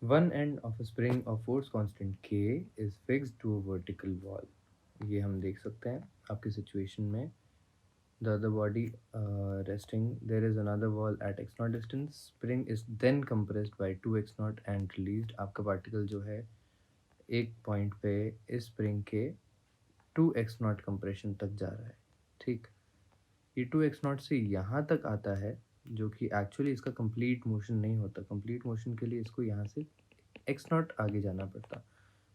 One end of a spring of force constant k is fixed to a vertical wall. ये हम देख सकते हैं आपकी सिचुएशन में। The other body resting, there is another wall at x naught distance. Spring is then compressed by 2x naught and released. आपका particle जो है एक पॉइंट पे इस स्प्रिंग के 2x नॉट कंप्रेशन तक जा रहा है। ठीक, ये 2x नॉट से यहाँ तक आता है, जो कि एक्चुअली इसका कंप्लीट मोशन नहीं होता। कंप्लीट मोशन के लिए इसको यहाँ से x नॉट आगे जाना पड़ता,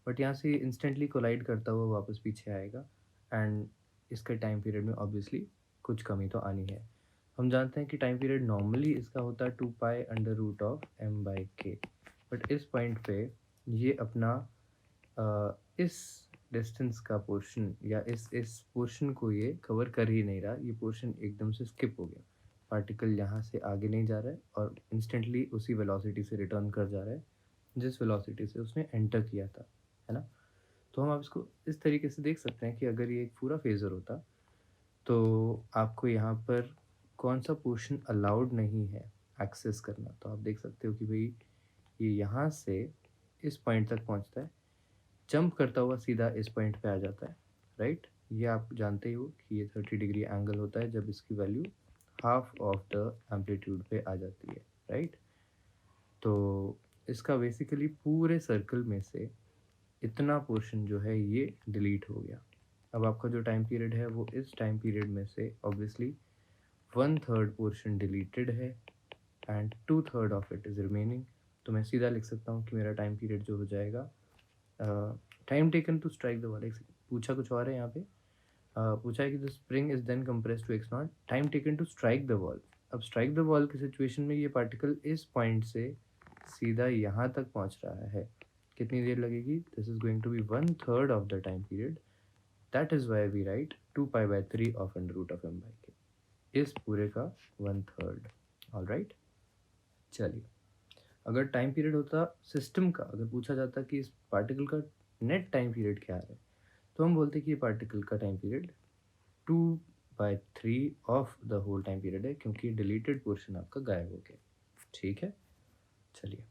बट यहाँ से इंस्टेंटली कोलाइड करता हुआ वापस पीछे आएगा। एंड इसके टाइम पीरियड में ऑब्वियसली कुछ कमी तो आनी है। हम जानते हैं कि टाइम पीरियड नॉर्मली इसका होता है 2π√m/k, बट इस पॉइंट पे ये अपना इस डिस्टेंस का पोर्शन या इस पोर्शन को ये कवर कर ही नहीं रहा। ये पोर्शन एकदम से स्किप हो गया। पार्टिकल यहाँ से आगे नहीं जा रहा है और इंस्टेंटली उसी वेलोसिटी से रिटर्न कर जा रहा है जिस वेलोसिटी से उसने एंटर किया था, है ना। तो हम आप इसको इस तरीके से देख सकते हैं कि अगर ये एक पूरा फेज़र होता तो आपको यहाँ पर कौन सा पोर्शन अलाउड नहीं है एक्सेस करना। तो आप देख सकते हो कि भाई ये यहाँ से इस पॉइंट तक पहुँचता है, जंप करता हुआ सीधा इस पॉइंट पे आ जाता है, राइट। ये आप जानते ही हो कि ये 30 डिग्री एंगल होता है जब इसकी value half of the amplitude पे आ जाती है, राइट। तो इसका बेसिकली पूरे सर्कल में से इतना पोर्शन जो है ये डिलीट हो गया। अब आपका जो टाइम पीरियड है वो इस टाइम पीरियड में से ऑब्वियसली 1/3 पोर्शन डिलीटेड है and 2/3 of it is remaining. तो मैं सीधा लिख सकता हूँ कि मेरा टाइम पीरियड जो हो जाएगा, time taken to strike the wall. पूछा कुछ और है यहाँ पे। पूछा है कि the spring is then compressed to x nought, time taken to strike the wall. अब स्ट्राइक द वॉल की सिचुएशन में ये पार्टिकल इस पॉइंट से सीधा यहाँ तक पहुँच रहा है। कितनी देर लगेगी? This is going to be 1/3 of the time period. That is why we write 2π/3 of √m/k, इस पूरे का 1/3। ऑल राइट, चलिए। अगर टाइम पीरियड होता सिस्टम का, अगर पूछा जाता कि इस पार्टिकल का नेट टाइम पीरियड क्या है, तो हम बोलते कि ये पार्टिकल का time period 2/3 of the whole time period है, क्योंकि डिलीटेड पोर्शन आपका गायब हो गया। ठीक है, चलिए।